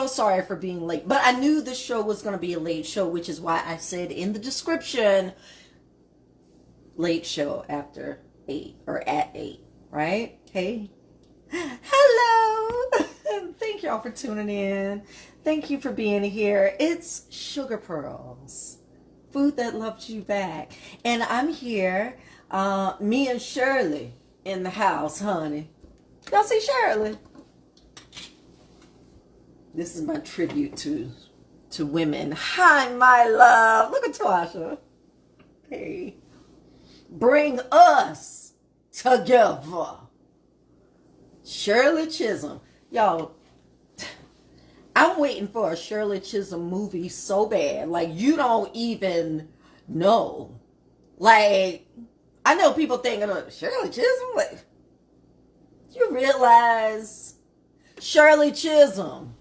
so sorry for being late, but I knew this show was going to be a late show, which is why I said in the description, late show after 8 or at 8, right? Hey, hello. Thank y'all for tuning in. Thank you for being here. It's Sugar Pearls, food that loves you back. And I'm here, me and Shirley in the house, honey. Y'all see Shirley? This is my tribute to women. Hi, my love. Look at Tasha. Hey. Bring us together. Shirley Chisholm. Y'all, I'm waiting for a Shirley Chisholm movie so bad. Like, you don't even know. Like, I know people thinking of Shirley Chisholm. Like, you realize Shirley Chisholm,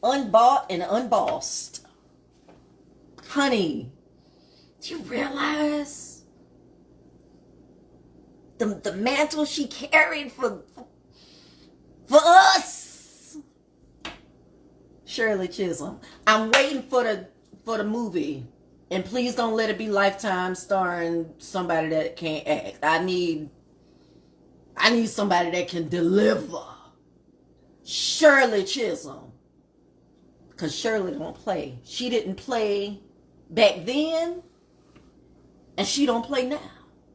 unbought and unbossed. Honey, do you realize the mantle she carried for us? Shirley Chisholm. I'm waiting for the movie. And please don't let it be Lifetime starring somebody that can't act. I need somebody that can deliver. Shirley Chisholm. Because Shirley don't play. She didn't play back then. And she don't play now.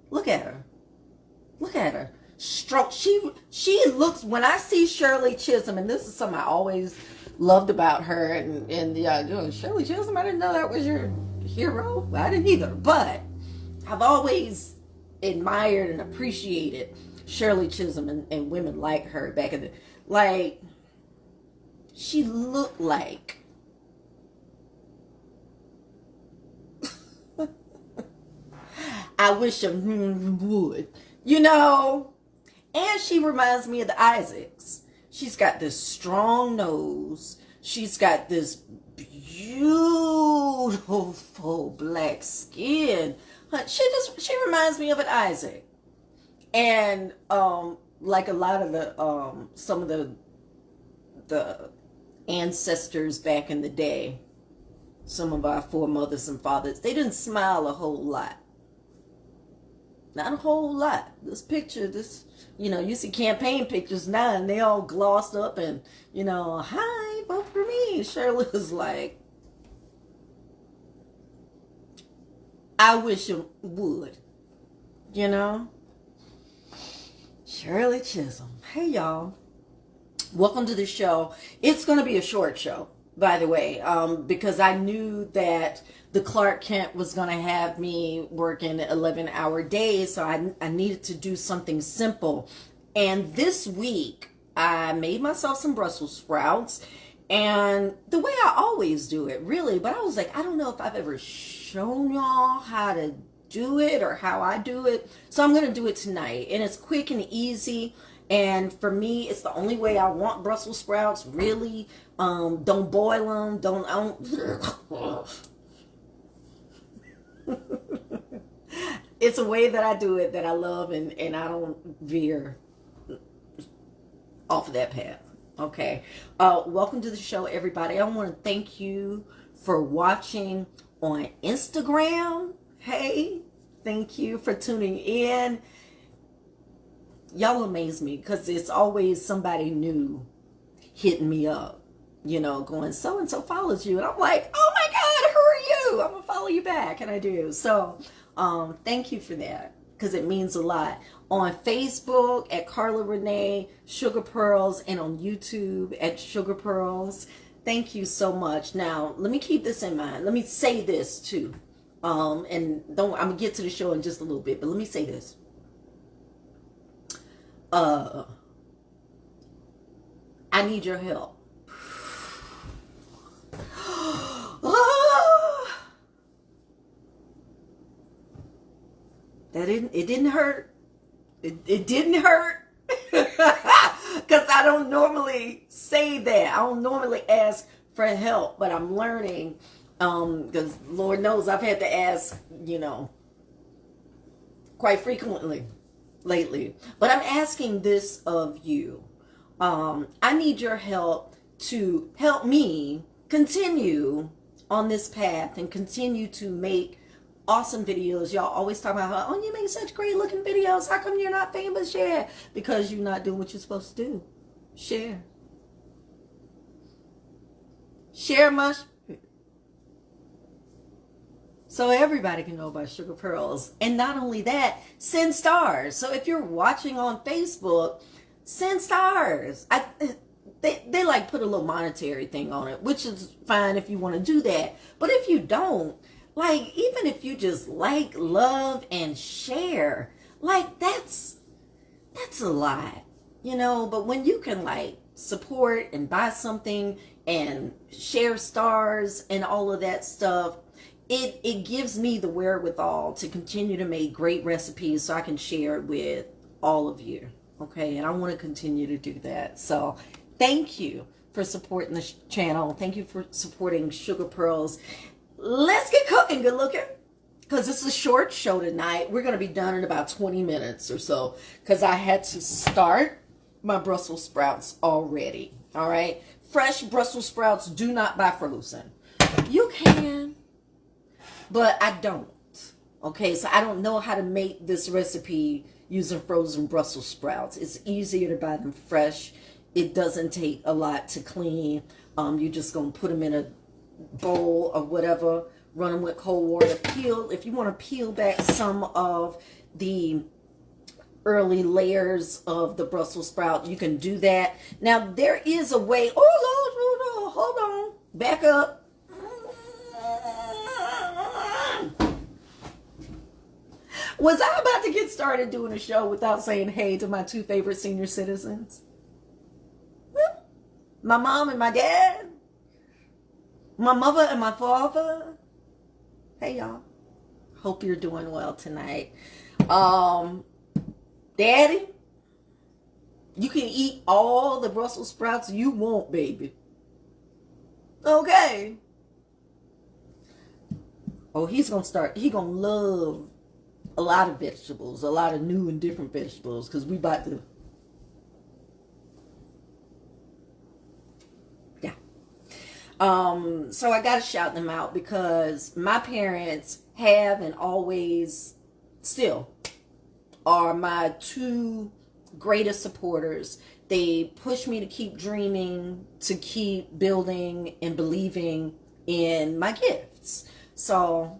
Look at her. Look at her. Stroke. She looks, when I see Shirley Chisholm, and this is something I always loved about her, and yeah, Shirley Chisholm, I didn't know that was your hero. I didn't either. But I've always admired and appreciated Shirley Chisholm and women like her back in the, like, she looked like I wish a would, you know. And she reminds me of the Isaacs. She's got this strong nose. She's got this beautiful black skin. She reminds me of an Isaac. And like a lot of the some of the ancestors back in the day, some of our foremothers and fathers, they didn't smile a whole lot. Not a whole lot. This picture, you see campaign pictures now and they all glossed up and, hi, vote for me. Shirley was like, I wish it would, Shirley Chisholm. Hey, y'all. Welcome to the show. It's going to be a short show, by the way, because I knew that the Clark Kent was going to have me working 11-hour days, so I needed to do something simple. And this week, I made myself some Brussels sprouts, and the way I always do it, really, but I was like, I don't know if I've ever shown y'all how to do it or how I do it, so I'm going to do it tonight. And it's quick and easy, and for me, it's the only way I want Brussels sprouts, really. Don't boil them, it's a way that I do it that I love, and I don't veer off of that path. Okay. Welcome to the show, everybody. I want to thank you for watching on Instagram. Hey, thank you for tuning in. Y'all amaze me because it's always somebody new hitting me up, going, so-and-so follows you. And I'm like, oh my God, who are you? I'm going to follow you back. And I do. So thank you for that because it means a lot. On Facebook at Carla Renee Sugar Pearls, and on YouTube at Sugar Pearls. Thank you so much. Now, let me keep this in mind. Let me say this too. I'm going to get to the show in just a little bit, but let me say this. I need your help. It didn't hurt. It didn't hurt. Because I don't normally say that. I don't normally ask for help, but I'm learning. Because Lord knows I've had to ask, quite frequently lately. But I'm asking this of you. I need your help to help me continue on this path and continue to make awesome videos. Y'all always talk about how, oh, you make such great looking videos. How come you're not famous yet? Because you're not doing what you're supposed to do. Share. Share much. So everybody can know about Sugar Pearls. And not only that, send stars. So if you're watching on Facebook, send stars. They like put a little monetary thing on it, which is fine if you want to do that. But if you don't, like, even if you just like, love, and share, like, that's a lot, you know. But when you can, like, support and buy something and share stars and all of that stuff, it gives me the wherewithal to continue to make great recipes so I can share it with all of you. Okay, and I want to continue to do that. So thank you for supporting the channel. Thank you for supporting Sugar Pearls. Let's get cooking, good looking. Because this is a short show tonight. We're going to be done in about 20 minutes or so. Because I had to start my Brussels sprouts already. All right. Fresh Brussels sprouts, do not buy frozen. You can, but I don't. Okay, so I don't know how to make this recipe using frozen Brussels sprouts. It's easier to buy them fresh. It doesn't take a lot to clean. You're just going to put them in a bowl or whatever, run them with cold water. Peel, if you want to peel back some of the early layers of the Brussels sprout, you can do that. Now there is a way. Oh Lord, hold on, back up. Was I about to get started doing a show without saying hey to my two favorite senior citizens? My mom and my dad? My mother and my father? Hey, y'all. Hope you're doing well tonight. Daddy, you can eat all the Brussels sprouts you want, baby. Okay. Oh, he's going to love a lot of vegetables, a lot of new and different vegetables, because we about to. So I gotta shout them out because my parents have and always still are my two greatest supporters. They push me to keep dreaming, to keep building and believing in my gifts. So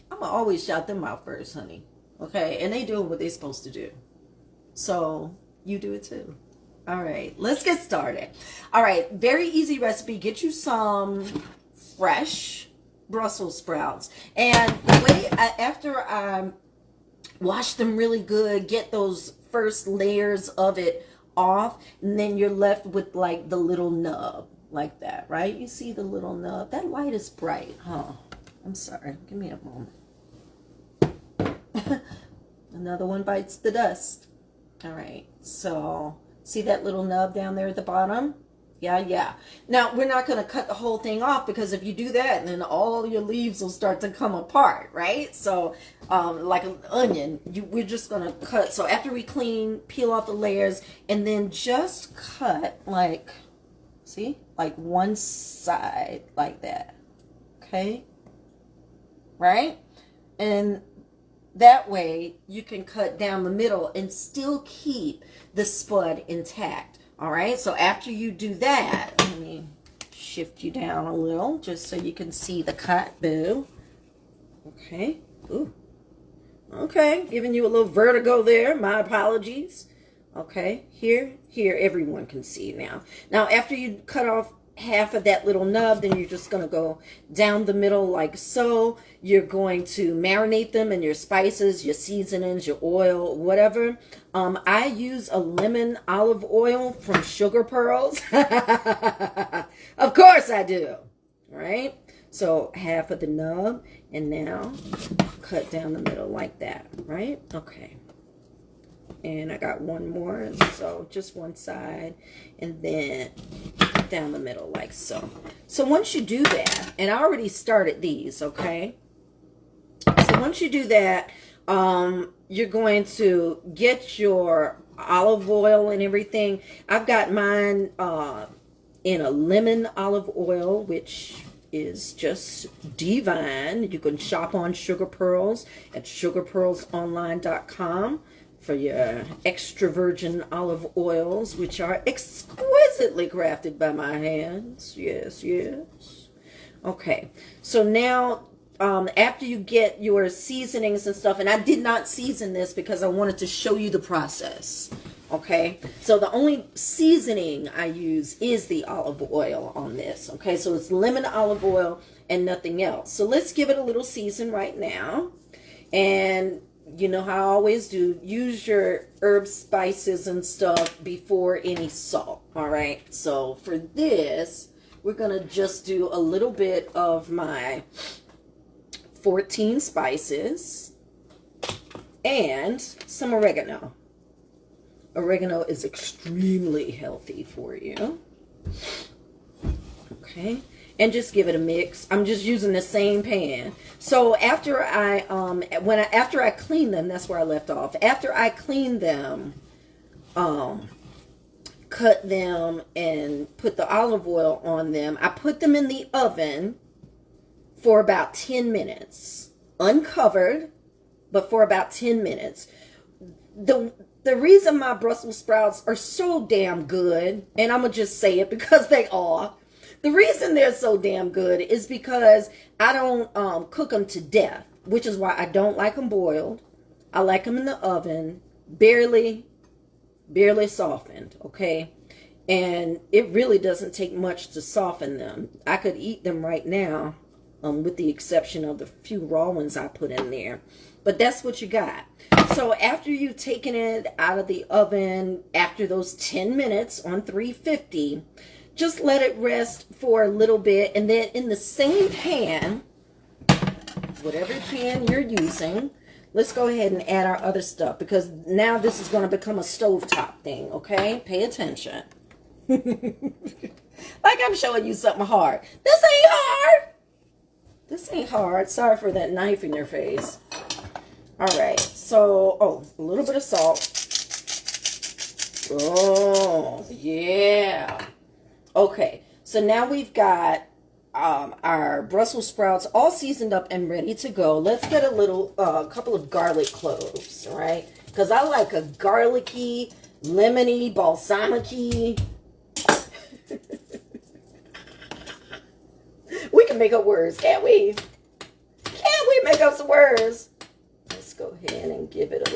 I'm gonna always shout them out first, honey. Okay, and they doing what they're supposed to do. So you do it too. All right, let's get started. All right, very easy recipe. Get you some fresh Brussels sprouts. And the way after I wash them really good, get those first layers of it off, and then you're left with like the little nub like that, right? You see the little nub? That light is bright, huh? I'm sorry. Give me a moment. Another one bites the dust. All right, so see that little nub down there at the bottom? Yeah. Now, we're not going to cut the whole thing off because if you do that, then all your leaves will start to come apart, right? So, like an onion, we're just going to cut. So after we clean, peel off the layers, and then just cut like, see? Like one side like that, okay? Right? And that way you can cut down the middle and still keep the spud intact. All right, so after you do that, let me shift you down a little just so you can see the cut. Boo. Okay. Ooh. Okay, giving you a little vertigo there. My apologies. Okay, here, everyone can see now. Now, after you cut off half of that little nub, then you're just going to go down the middle like so. You're going to marinate them in your spices, your seasonings, your oil, whatever. I use a lemon olive oil from Sugar Pearls. Of course I do. All right, so half of the nub, and now cut down the middle like that, right? Okay, and I got one more, so just one side, and then down the middle like so. So once you do that, and I already started these, okay? So once you do that, you're going to get your olive oil and everything. I've got mine in a lemon olive oil, which is just divine. You can shop on Sugar Pearls at sugarpearlsonline.com for your extra virgin olive oils, which are exquisitely crafted by my hands. Yes, yes. Okay, so now after you get your seasonings and stuff, and I did not season this because I wanted to show you the process. Okay, so the only seasoning I use is the olive oil on this. Okay, so it's lemon olive oil and nothing else. So let's give it a little season right now. And you know how I always do, use your herbs, spices, and stuff before any salt. All right, so for this, we're going to just do a little bit of my 14 spices and some oregano. Oregano is extremely healthy for you. Okay, and just give it a mix. I'm just using the same pan. So after I after I clean them, that's where I left off. After I clean them, cut them and put the olive oil on them, I put them in the oven for about 10 minutes, uncovered, but for about 10 minutes. The reason my Brussels sprouts are so damn good, and I'm going to just say it because they are, the reason they're so damn good is because I don't cook them to death, which is why I don't like them boiled. I like them in the oven, barely softened, okay? And it really doesn't take much to soften them. I could eat them right now, with the exception of the few raw ones I put in there. But that's what you got. So after you've taken it out of the oven, after those 10 minutes on 350, just let it rest for a little bit. And then in the same pan, whatever pan you're using, let's go ahead and add our other stuff, because now this is going to become a stovetop thing, okay? Pay attention. Like I'm showing you something hard. This ain't hard. This ain't hard. Sorry for that knife in your face. All right, so, a little bit of salt. Oh, yeah. Okay, so now we've got our Brussels sprouts all seasoned up and ready to go. Let's get a couple of garlic cloves, all right? Because I like a garlicky, lemony, balsamicy. We can make up words, can't we? Can't we make up some words? Let's go ahead and give it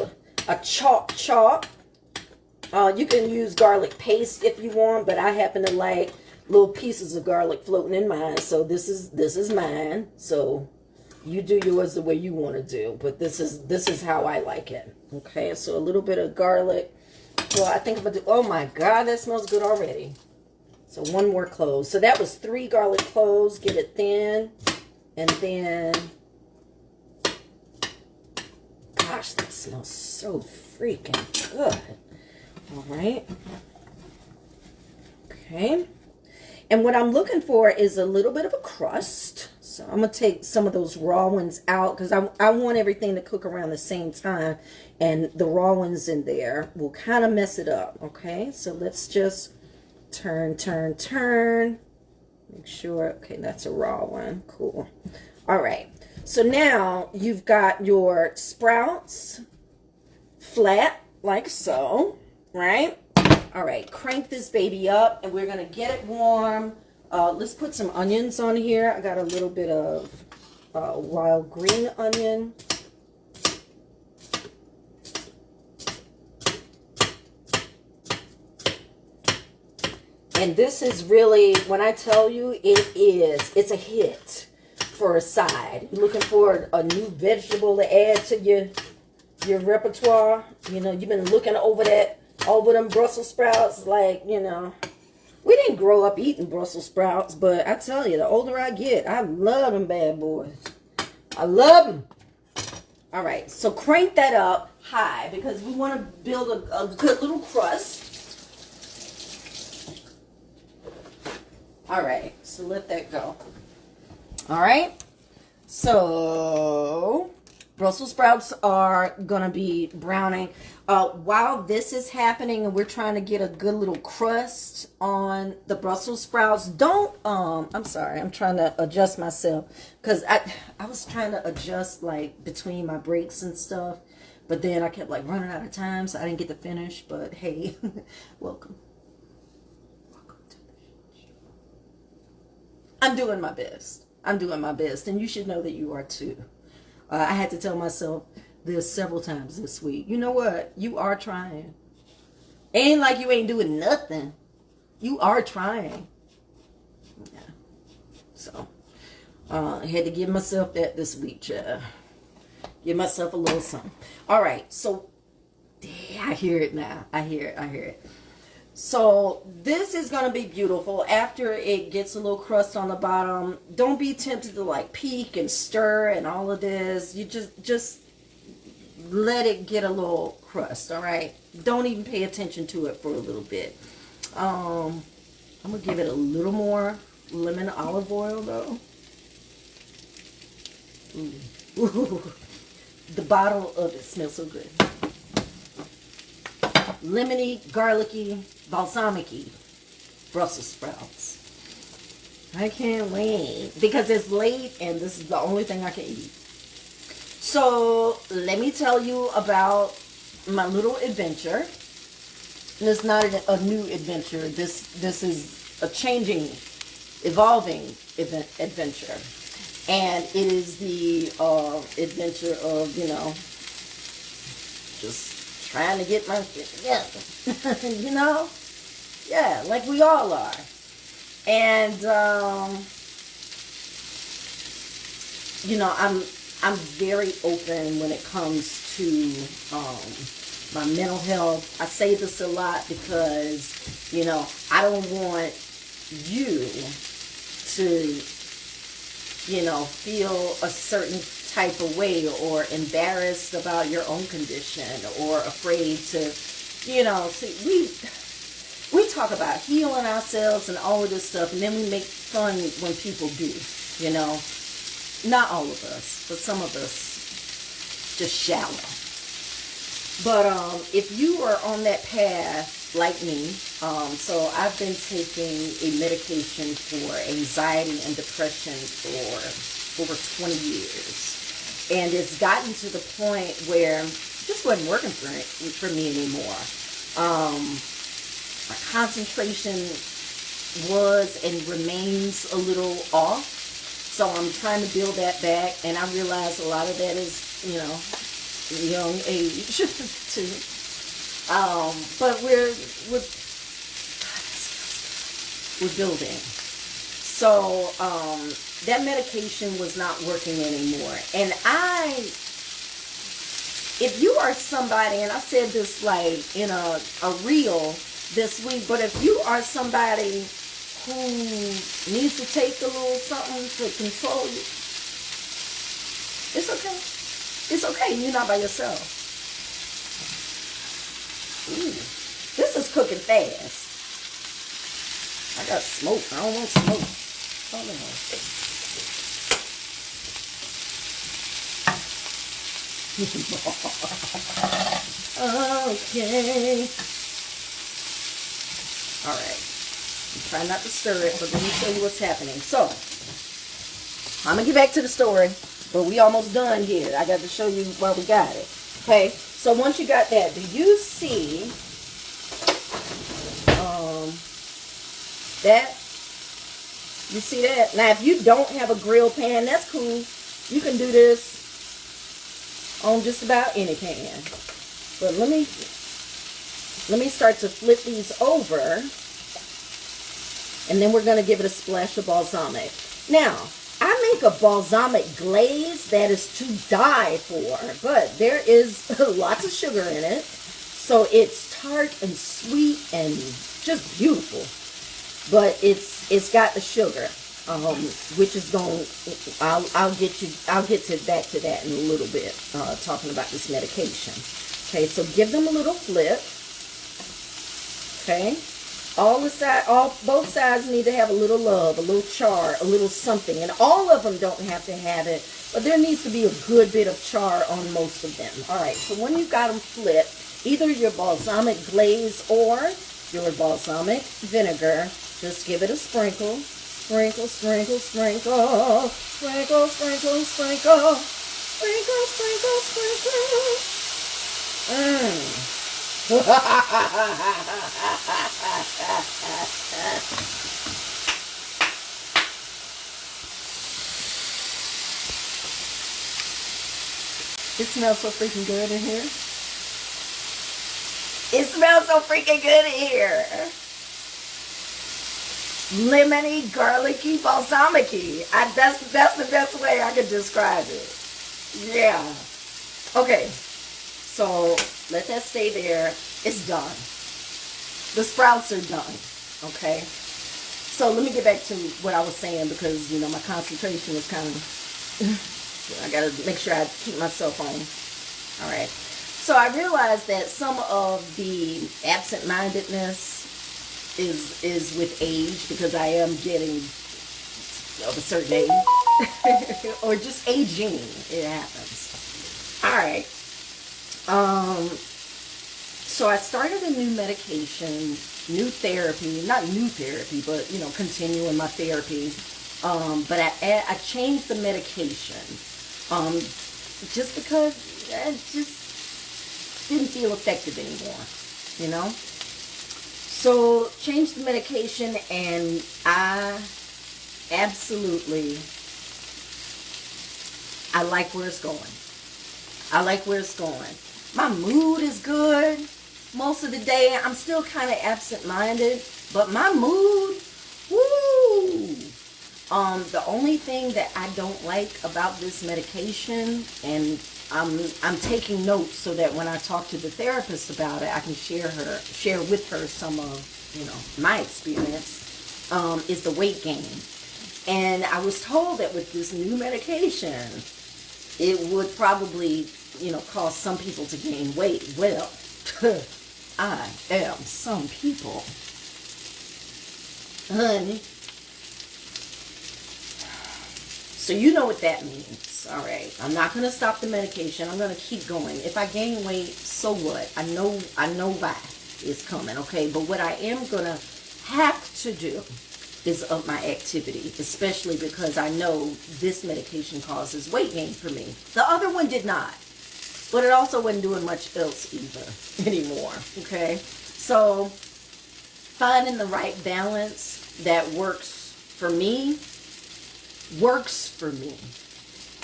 a chop. You can use garlic paste if you want, but I happen to like little pieces of garlic floating in mine, so this is mine. So you do yours the way you want to do, but this is how I like it. Okay, so a little bit of garlic. Well, I think I'm gonna do. Oh my God, that smells good already. So one more clove. So that was 3 garlic cloves. Get it thin, and then. Gosh, that smells so freaking good. All right. Okay. And what I'm looking for is a little bit of a crust. So I'm going to take some of those raw ones out because I want everything to cook around the same time. And the raw ones in there will kind of mess it up. Okay. So let's just turn. Make sure. Okay, that's a raw one. Cool. All right. So now you've got your sprouts flat like so, right? All right, crank this baby up and we're gonna get it warm. Let's put some onions on here. I got a little bit of wild green onion. And this is really, when I tell you, it's a hit. For a side. You're looking for a new vegetable to add to your repertoire. You know, you've been looking over them Brussels sprouts, like, you know. We didn't grow up eating Brussels sprouts, but I tell you, the older I get, I love them bad boys. I love them. All right, so crank that up high because we want to build a good little crust. All right, so let that go. All right, so Brussels sprouts are gonna be browning. While this is happening and we're trying to get a good little crust on the Brussels sprouts, don't, I'm sorry, I'm trying to adjust myself because I was trying to adjust like between my breaks and stuff, but then I kept like running out of time, so I didn't get to finish. But hey, welcome. Welcome to the show. I'm doing my best. I'm doing my best, and you should know that you are too. I had to tell myself this several times this week. You know what? You are trying. Ain't like you ain't doing nothing. You are trying. Yeah. So, I had to give myself that this week, child. Give myself a little something. All right. So, I hear it now. I hear it. So this is going to be beautiful. After it gets a little crust on the bottom, don't be tempted to like peek and stir and all of this. You just let it get a little crust, all right? Don't even pay attention to it for a little bit. I'm going to give it a little more lemon olive oil though. Ooh. The bottle of it smells so good. Lemony, garlicky, balsamicy Brussels sprouts. I can't wait because it's late and this is the only thing I can eat. So let me tell you about my little adventure. And it's not a new adventure. This is a changing, evolving adventure. And it is the adventure of, you know, just trying to get my shit together. You know? Yeah, like we all are. And you know, I'm very open when it comes to my mental health. I say this a lot because, you know, I don't want you to, you know, feel a certain type of way or embarrassed about your own condition or afraid to, you know, see, we talk about healing ourselves and all of this stuff, and then we make fun when people do, you know. Not all of us, but some of us just shallow. But if you are on that path like me, so I've been taking a medication for anxiety and depression for over 20 years. And it's gotten to the point where it just wasn't working for me anymore. My concentration was and remains a little off. So I'm trying to build that back. And I realize a lot of that is, you know, young age too. But we're building. So that medication was not working anymore. And if you are somebody, and I said this like in a reel this week, but if you are somebody who needs to take a little something to control you, it's okay. It's okay. You're not by yourself. Ooh, this is cooking fast. I got smoke. I don't want smoke. Oh, no. Okay. All right. Try not to stir it, but let me show you what's happening. So, I'm going to get back to the story, but we almost done here. I got to show you why we got it. Okay, so once you got that, do you see that? You see that? Now, if you don't have a grill pan, that's cool. You can do this on just about any pan. But let me start to flip these over. And then we're going to give it a splash of balsamic. Now, I make a balsamic glaze that is to die for. But there is lots of sugar in it. So it's tart and sweet and just beautiful. But it's got the sugar. Which is going, I'll get back to that in a little bit, talking about this medication. Okay, so give them a little flip. Okay. Both sides need to have a little love, a little char, a little something, and all of them don't have to have it, but there needs to be a good bit of char on most of them. All right, so when you've got them flipped, either your balsamic glaze or your balsamic vinegar, just give it a sprinkle, sprinkle, sprinkle, sprinkle, sprinkle, sprinkle, sprinkle, sprinkle, sprinkle, sprinkle. It smells so freaking good in here. It smells so freaking good in here. Lemony, garlicky, balsamicy. That's the best way I could describe it. Yeah. Okay. So let that stay there. It's done. The sprouts are done. Okay. So let me get back to what I was saying, because my concentration is kind of I gotta make sure I keep myself on. All right. So I realized that some of the absent-mindedness is with age, because I am getting of a certain age or just aging. It happens. All right. So I started a new medication, new therapy, not new therapy, but continuing my therapy. But I changed the medication, just because I just didn't feel effective anymore, So changed the medication, and I absolutely, I like where it's going. I like where it's going. My mood is good most of the day. I'm still kind of absent-minded, but my mood, woo! The only thing that I don't like about this medication, and I'm taking notes so that when I talk to the therapist about it, I can share with her some of my experience, is the weight gain. And I was told that with this new medication, it would probably cause some people to gain weight. Well, I am some people, honey. So you know what that means. All right. I'm not going to stop the medication. I'm going to keep going. If I gain weight, so what? I know why it's coming, okay? But what I am going to have to do is up my activity, especially because I know this medication causes weight gain for me. The other one did not. But it also wasn't doing much else either anymore, okay? So finding the right balance that works for me.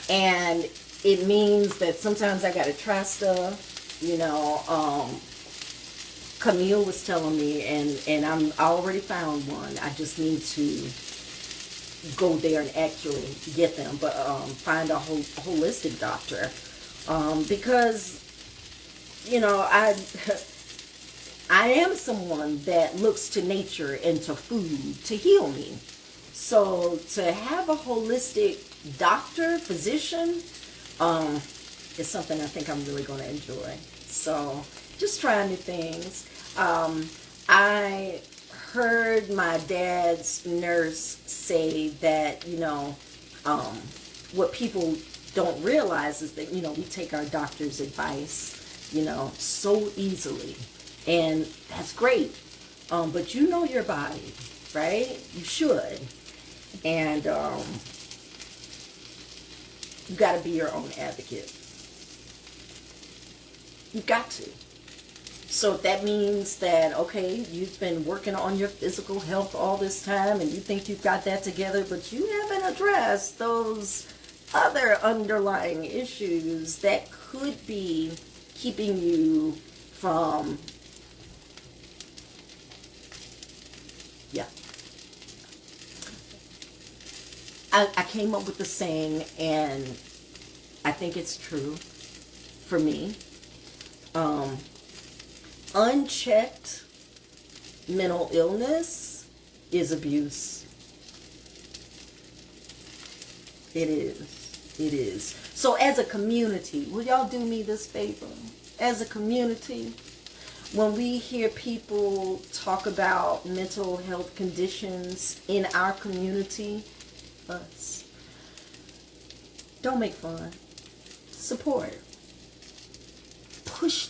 And it means that sometimes I got to try stuff. Camille was telling me, and I already found one. I just need to go there and actually get them, but find a holistic doctor, because I am someone that looks to nature and to food to heal me. So to have a holistic doctor, physician, is something I think I'm really going to enjoy. So just trying new things. I heard my dad's nurse say that, what people don't realize is that, we take our doctor's advice, so easily. And that's great. But you know your body, right? You should. And you got to be your own advocate. You got to. So if that means that, okay, you've been working on your physical health all this time and you think you've got that together, but you haven't addressed those other underlying issues that could be keeping you from, I came up with the saying, and I think it's true for me. Unchecked mental illness is abuse. It is. It is. So as a community, will y'all do me this favor? As a community, When we hear people talk about mental health conditions in our community, us, don't make fun. Support. Push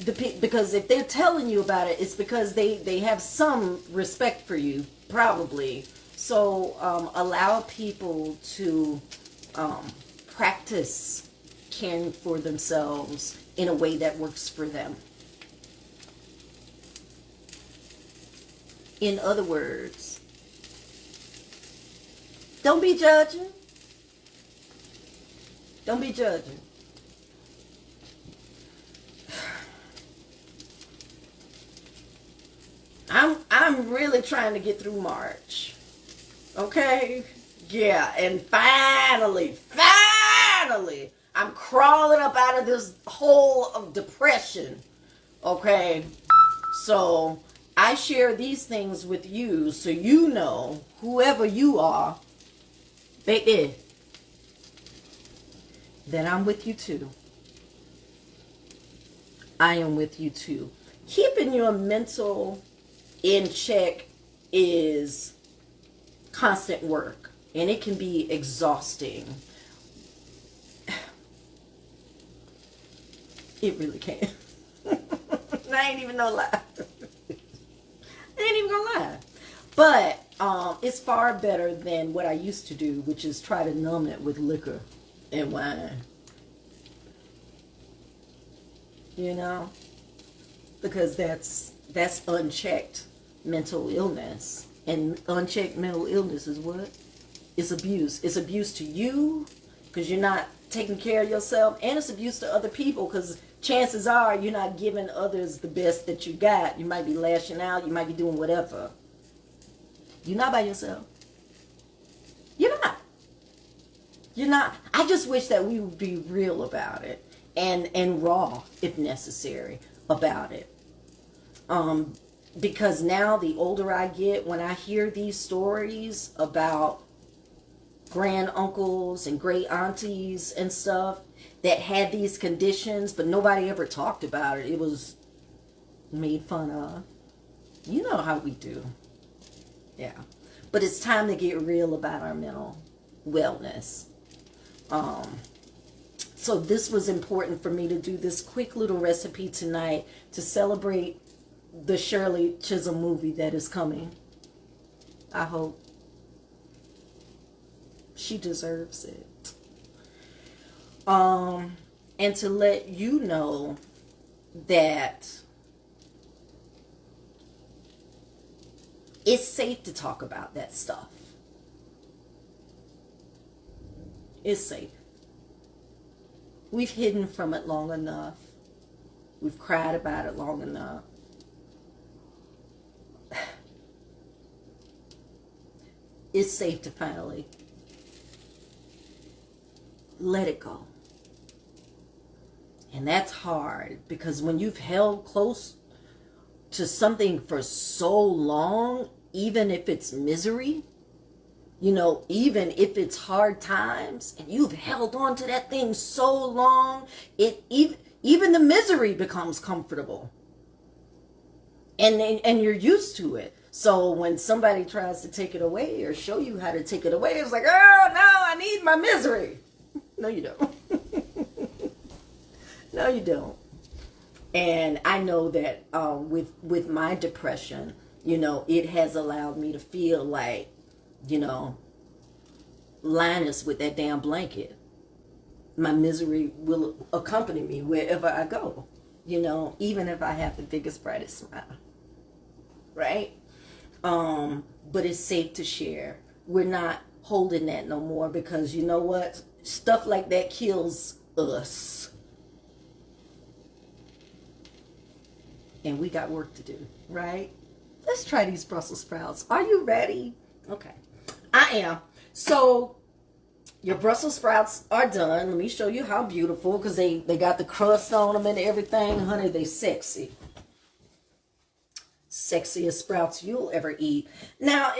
because if they're telling you about it, it's because they have some respect for you, probably. So allow people to practice caring for themselves in a way that works for them. In other words, don't be judging. Don't be judging. I'm really trying to get through March. Okay? Yeah, and finally, I'm crawling up out of this hole of depression. Okay? So, I share these things with you so you know, whoever you are, baby, that I'm with you too. I am with you too. Keeping your mental in check is constant work, and it can be exhausting. It really can. I ain't even no lie. I ain't even gonna lie. But it's far better than what I used to do, which is try to numb it with liquor and wine. You know? Because that's unchecked mental illness. And unchecked mental illness is what? It's abuse. It's abuse to you because you're not taking care of yourself, and it's abuse to other people because chances are you're not giving others the best that you got. You might be lashing out. You might be doing whatever. You're not by yourself. You're not. You're not. I just wish that we would be real about it and raw, if necessary, about it. Because now the older I get, when I hear these stories about grand uncles and great aunties and stuff that had these conditions, but nobody ever talked about it. It was made fun of. You know how we do. Yeah. But it's time to get real about our mental wellness. So this was important for me to do this quick little recipe tonight to celebrate the Shirley Chisholm movie that is coming. I hope. She deserves it. And to let you know that it's safe to talk about that stuff. It's safe. We've hidden from it long enough. We've cried about it long enough. It's safe to finally let it go. And that's hard because when you've held close to something for so long, even if it's misery, you know, even if it's hard times, and you've held on to that thing so long, even the misery becomes comfortable. And you're used to it. So when somebody tries to take it away or show you how to take it away, it's like, oh, no, I need my misery. No, you don't. No, you don't. And I know that with my depression, you know, it has allowed me to feel like, you know, Linus with that damn blanket. My misery will accompany me wherever I go, you know, even if I have the biggest, brightest smile. Right? But it's safe to share. We're not holding that no more because you know what? Stuff like that kills us. And we got work to do, right? Let's try these Brussels sprouts. Are you ready? Okay. I am. So your Brussels sprouts are done. Let me show you how beautiful because they got the crust on them and everything. Honey, they sexy. Sexiest sprouts you'll ever eat. Now,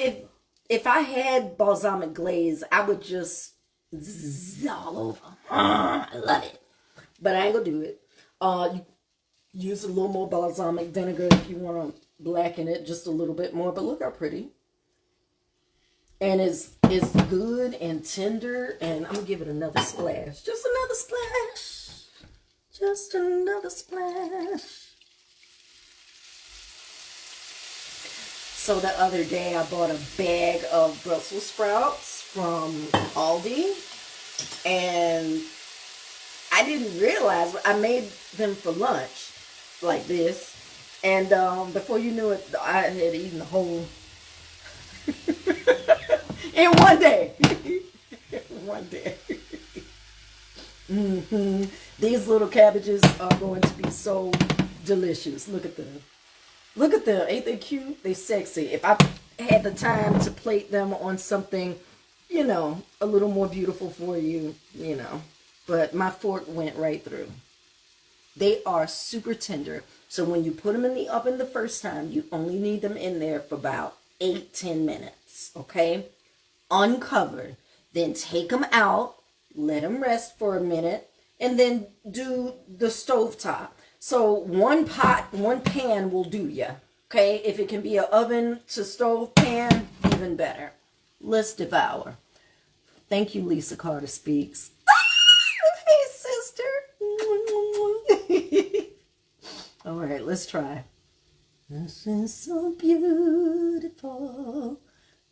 if I had balsamic glaze, I would just zzz all over. I love it. But I ain't gonna do it. Use a little more balsamic vinegar if you want to blacken it just a little bit more. But look how pretty. And it's good and tender. And I'm going to give it another splash. Just another splash. Just another splash. So the other day I bought a bag of Brussels sprouts from Aldi. And I didn't realize I made them for lunch like this. And before you knew it, I had eaten the whole in one day. One day. These little cabbages are going to be so delicious. Look at them. Look at them. Ain't they cute? They sexy. If I had the time to plate them on something, you know, a little more beautiful for you, you know. But my fork went right through. They are super tender. So when you put them in the oven the first time, you only need them in there for about 8-10 minutes. Okay? Uncovered. Then take them out. Let them rest for a minute. And then do the stovetop. So one pan will do ya. Okay? If it can be an oven to stove pan, even better. Let's devour. Thank you, Lisa Carter Speaks. Hey, sister. All right, let's try. This is so beautiful.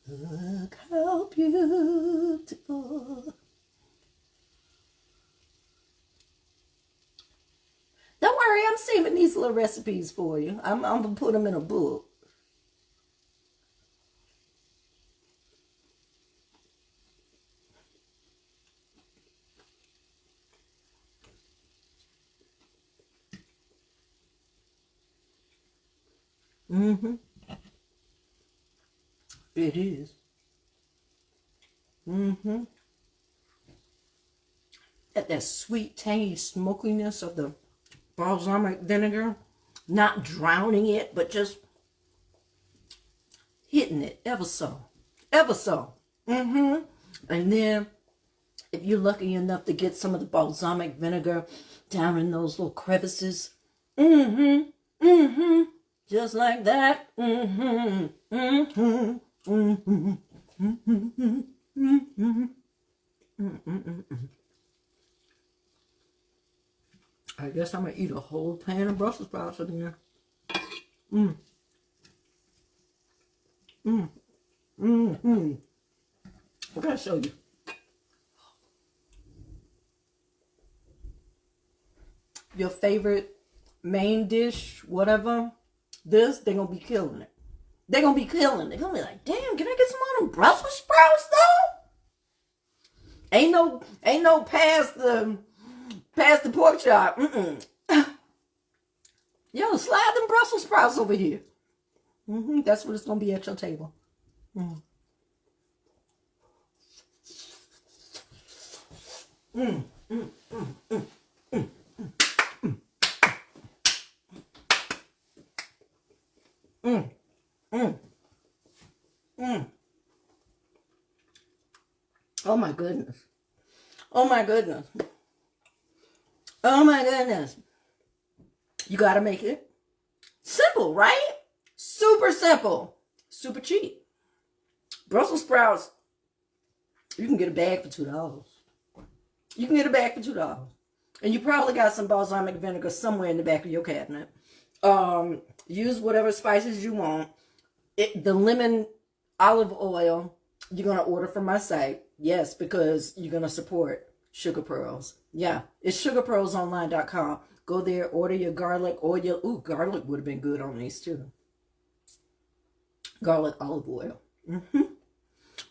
Look how beautiful. Don't worry, I'm saving these little recipes for you. I'm going to put them in a book. It is. That sweet, tangy smokiness of the balsamic vinegar, not drowning it, but just hitting it ever so. And then, if you're lucky enough to get some of the balsamic vinegar down in those little crevices, just like that, I guess I'm going to eat a whole pan of Brussels sprouts in there. I got to show you. Your favorite main dish, whatever, they're going to be killing it. They're going to be killing it. They're going to be like, damn, can I get some of them Brussels sprouts, though? Ain't no past the pork chop. Yo, slide them Brussels sprouts over here. That's what it's going to be at your table. Oh my goodness. Oh my goodness. Oh my goodness. You gotta make it simple, right? Super simple. Super cheap. Brussels sprouts, you can get a bag for $2. You can get a bag for $2. And you probably got some balsamic vinegar somewhere in the back of your cabinet. Use whatever spices you want. The lemon olive oil, you're going to order from my site. Yes, because you're going to support Sugar Pearls. Yeah, it's sugarpearlsonline.com. Go there, order your garlic or your... Ooh, garlic would have been good on these too. Garlic olive oil.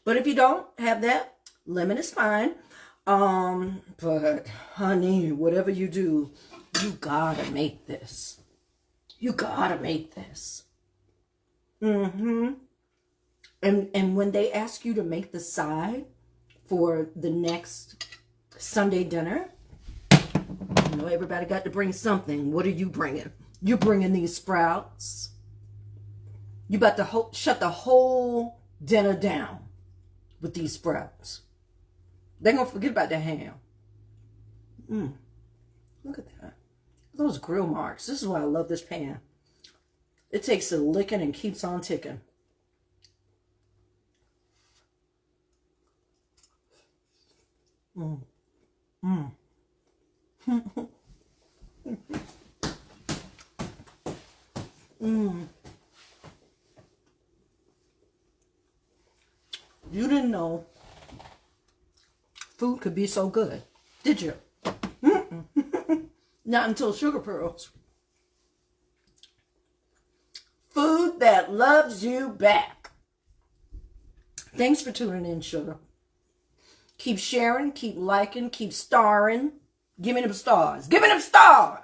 But if you don't have that, lemon is fine. But honey, whatever you do, you gotta make this. You gotta make this. And when they ask you to make the side for the next Sunday dinner, you know, everybody got to bring something. What are you bringing? You're bringing these sprouts. You about to shut the whole dinner down with these sprouts. They're going to forget about the ham. Look at that. Those grill marks. This is why I love this pan. It takes a licking and keeps on ticking. You didn't know food could be so good, did you? Not until Sugar Pearls. Food that loves you back. Thanks for tuning in, Sugar. Keep sharing, keep liking, keep starring. Give me them stars. Give me them stars.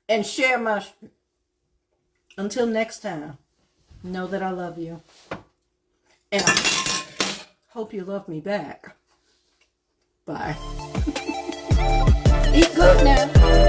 And share my... Until next time, know that I love you. And I hope you love me back. Bye. Eat good now.